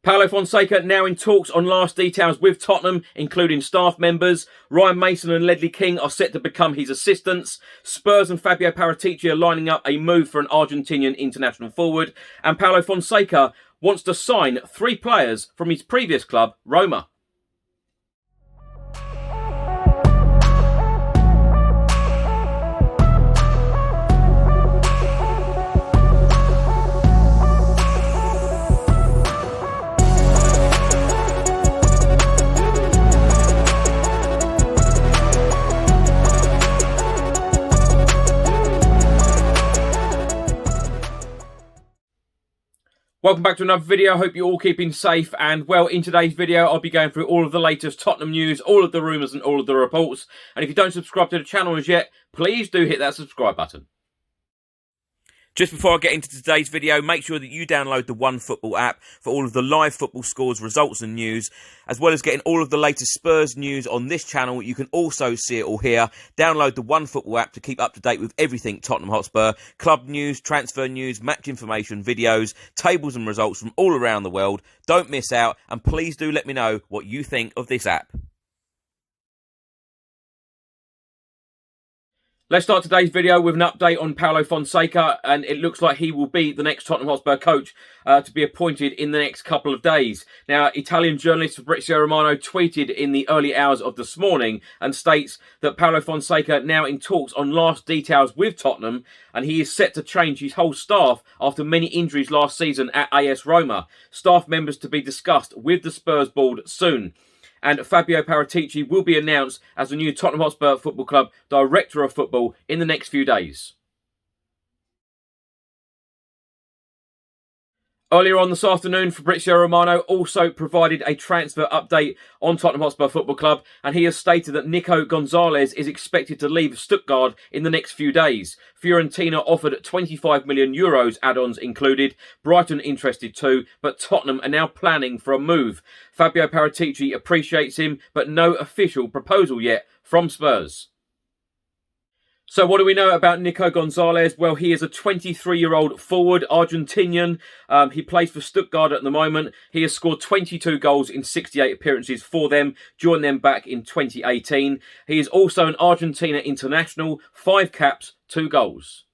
Paulo Fonseca now in talks on last details with Tottenham, including staff members. Ryan Mason and Ledley King are set to become his assistants. Spurs and Fabio Paratici are lining up a move for an Argentinian international forward. And Paulo Fonseca wants to sign 3 players from his previous club, Roma. Welcome back to another video. I hope you're all keeping safe, and well, in today's video I'll be going through all of the latest Tottenham news, all of the rumours and all of the reports. And if you don't subscribe to the channel as yet, please do hit that subscribe button. Just before I get into today's video, make sure that you download the OneFootball app for all of the live football scores, results and news, as well as getting all of the latest Spurs news on this channel. You can also see it all here. Download the OneFootball app to keep up to date with everything Tottenham Hotspur, club news, transfer news, match information, videos, tables and results from all around the world. Don't miss out, and please do let me know what you think of this app. Let's start today's video with an update on Paulo Fonseca, and it looks like he will be the next Tottenham Hotspur coach to be appointed in the next couple of days. Now, Italian journalist Fabrizio Romano tweeted in the early hours of this morning and states that Paulo Fonseca now in talks on last details with Tottenham, and he is set to change his whole staff after many injuries last season at AS Roma. Staff members to be discussed with the Spurs board soon. And Fabio Paratici will be announced as the new Tottenham Hotspur Football Club Director of Football in the next few days. Earlier on this afternoon, Fabrizio Romano also provided a transfer update on Tottenham Hotspur Football Club, and he has stated that Nico Gonzalez is expected to leave Stuttgart in the next few days. Fiorentina offered €25 million, add-ons included. Brighton interested too, but Tottenham are now planning for a move. Fabio Paratici appreciates him, but no official proposal yet from Spurs. So what do we know about Nico Gonzalez? Well, he is a 23-year-old forward, Argentinian. He plays for Stuttgart at the moment. He has scored 22 goals in 68 appearances for them, joined them back in 2018. He is also an Argentina international, 5 caps, 2 goals.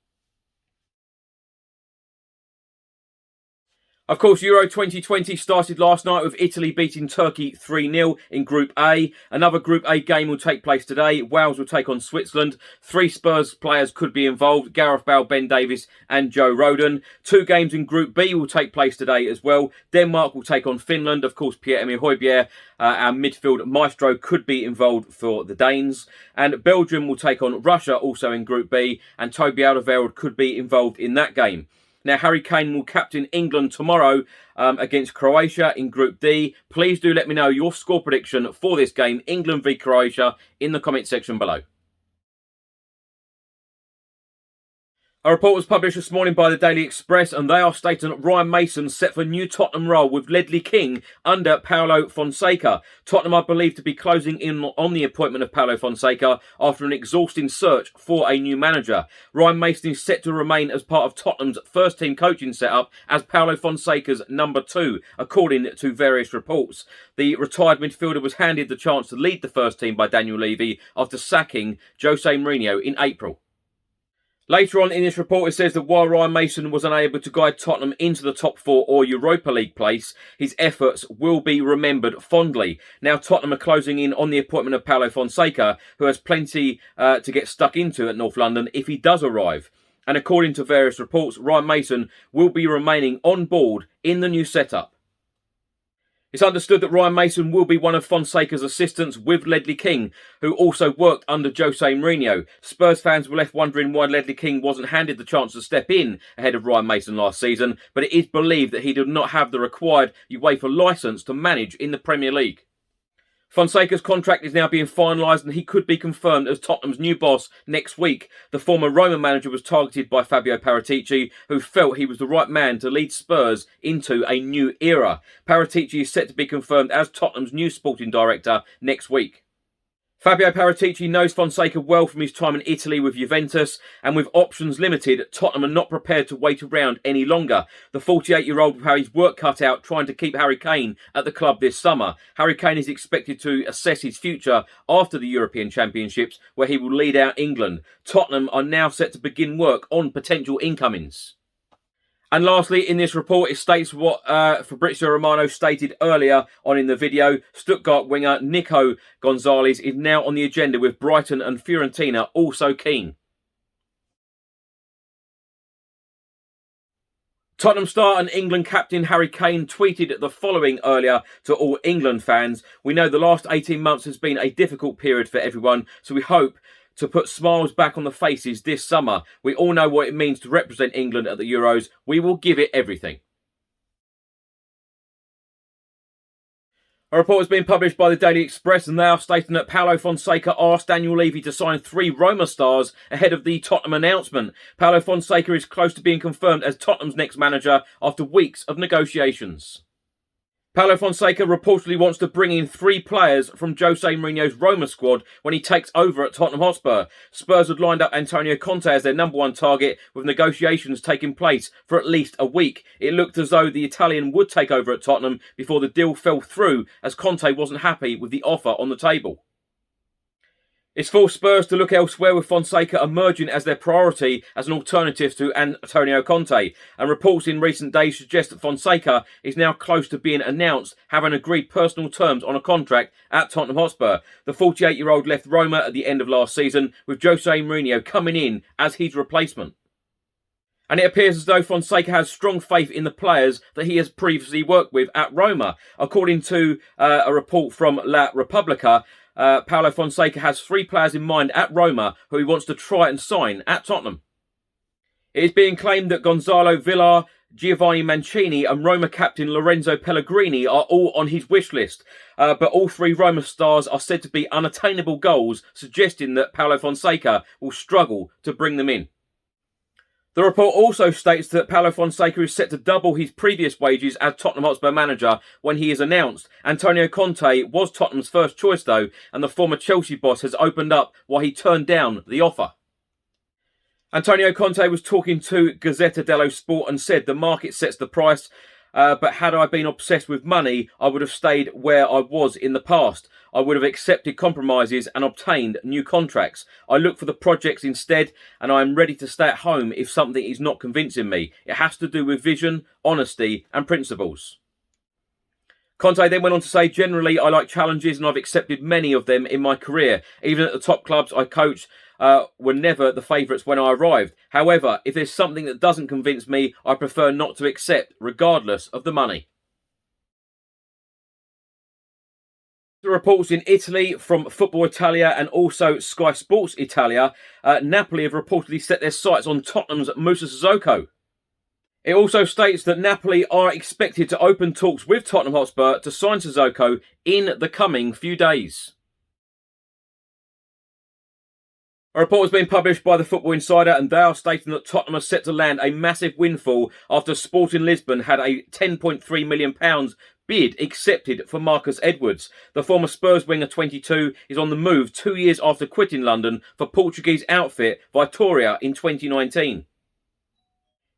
Of course, Euro 2020 started last night with Italy beating Turkey 3-0 in Group A. Another Group A game will take place today. Wales will take on Switzerland. 3 Spurs players could be involved: Gareth Bale, Ben Davies and Joe Rodon. 2 games in Group B will take place today as well. Denmark will take on Finland. Of course, Pierre-Emile Højbjerg, our midfield maestro, could be involved for the Danes. And Belgium will take on Russia, also in Group B. And Toby Alderweireld could be involved in that game. Now, Harry Kane will captain England tomorrow against Croatia in Group D. Please do let me know your score prediction for this game, England v Croatia, in the comment section below. A report was published this morning by the Daily Express, and they are stating that Ryan Mason set for new Tottenham role with Ledley King under Paulo Fonseca. Tottenham are believed to be closing in on the appointment of Paulo Fonseca after an exhausting search for a new manager. Ryan Mason is set to remain as part of Tottenham's first-team coaching setup as Paulo Fonseca's number 2, according to various reports. The retired midfielder was handed the chance to lead the first team by Daniel Levy after sacking Jose Mourinho in April. Later on in this report, it says that while Ryan Mason was unable to guide Tottenham into the top 4 or Europa League place, his efforts will be remembered fondly. Now, Tottenham are closing in on the appointment of Paulo Fonseca, who has plenty to get stuck into at North London if he does arrive. And according to various reports, Ryan Mason will be remaining on board in the new setup. It's understood that Ryan Mason will be one of Fonseca's assistants with Ledley King, who also worked under Jose Mourinho. Spurs fans were left wondering why Ledley King wasn't handed the chance to step in ahead of Ryan Mason last season, but it is believed that he did not have the required UEFA licence to manage in the Premier League. Fonseca's contract is now being finalised, and he could be confirmed as Tottenham's new boss next week. The former Roma manager was targeted by Fabio Paratici, who felt he was the right man to lead Spurs into a new era. Paratici is set to be confirmed as Tottenham's new sporting director next week. Fabio Paratici knows Fonseca well from his time in Italy with Juventus, and with options limited, Tottenham are not prepared to wait around any longer. The 48-year-old will have his work cut out trying to keep Harry Kane at the club this summer. Harry Kane is expected to assess his future after the European Championships, where he will lead out England. Tottenham are now set to begin work on potential incomings. And lastly, in this report, it states what Fabrizio Romano stated earlier on in the video. Stuttgart winger Nico Gonzalez is now on the agenda, with Brighton and Fiorentina also keen. Tottenham star and England captain Harry Kane tweeted the following earlier to all England fans. "We know the last 18 months has been a difficult period for everyone, so we hope to put smiles back on the faces this summer. We all know what it means to represent England at the Euros. We will give it everything." A report has been published by the Daily Express, and they are stating that Paulo Fonseca asked Daniel Levy to sign 3 Roma stars ahead of the Tottenham announcement. Paulo Fonseca is close to being confirmed as Tottenham's next manager after weeks of negotiations. Paulo Fonseca reportedly wants to bring in 3 players from Jose Mourinho's Roma squad when he takes over at Tottenham Hotspur. Spurs had lined up Antonio Conte as their #1 target, with negotiations taking place for at least a week. It looked as though the Italian would take over at Tottenham before the deal fell through, as Conte wasn't happy with the offer on the table. It's forced Spurs to look elsewhere, with Fonseca emerging as their priority as an alternative to Antonio Conte. And reports in recent days suggest that Fonseca is now close to being announced, having agreed personal terms on a contract at Tottenham Hotspur. The 48-year-old left Roma at the end of last season, with Jose Mourinho coming in as his replacement. And it appears as though Fonseca has strong faith in the players that he has previously worked with at Roma. According to a report from La Repubblica, Paulo Fonseca has 3 players in mind at Roma who he wants to try and sign at Tottenham. It is being claimed that Gonzalo Villar, Giovanni Mancini and Roma captain Lorenzo Pellegrini are all on his wish list. But all 3 Roma stars are said to be unattainable goals, suggesting that Paulo Fonseca will struggle to bring them in. The report also states that Paulo Fonseca is set to double his previous wages as Tottenham Hotspur manager when he is announced. Antonio Conte was Tottenham's first choice though, and the former Chelsea boss has opened up why he turned down the offer. Antonio Conte was talking to Gazzetta dello Sport and said the market sets the price, but had I been obsessed with money, I would have stayed where I was in the past. I would have accepted compromises and obtained new contracts. I look for the projects instead, and I am ready to stay at home if something is not convincing me. It has to do with vision, honesty and principles. Conte then went on to say, generally I like challenges and I've accepted many of them in my career. Even at the top clubs I coached were never the favourites when I arrived. However, if there's something that doesn't convince me, I prefer not to accept, regardless of the money. The reports in Italy from Football Italia and also Sky Sports Italia, Napoli have reportedly set their sights on Tottenham's Moussa Sissoko. It also states that Napoli are expected to open talks with Tottenham Hotspur to sign Sissoko in the coming few days. A report has been published by the Football Insider, and they are stating that Tottenham are set to land a massive windfall after Sporting Lisbon had a £10.3 million bid accepted for Marcus Edwards. The former Spurs winger 22 is on the move 2 years after quitting London for Portuguese outfit Vitória in 2019.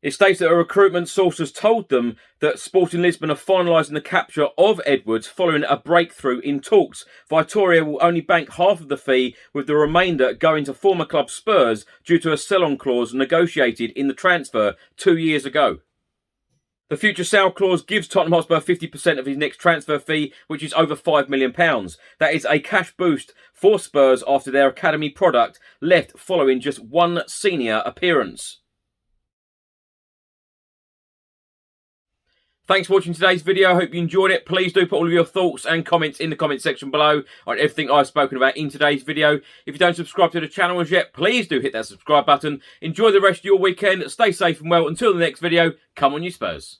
It states that a recruitment source has told them that Sporting Lisbon are finalising the capture of Edwards following a breakthrough in talks. Vitória will only bank half of the fee, with the remainder going to former club Spurs due to a sell-on clause negotiated in the transfer 2 years ago. The future sale clause gives Tottenham Hotspur 50% of his next transfer fee, which is over £5 million. That is a cash boost for Spurs after their academy product left following just one senior appearance. Thanks for watching today's video. I hope you enjoyed it. Please do put all of your thoughts and comments in the comment section below on everything I've spoken about in today's video. If you don't subscribe to the channel as yet, please do hit that subscribe button. Enjoy the rest of your weekend. Stay safe and well. Until the next video, come on you Spurs.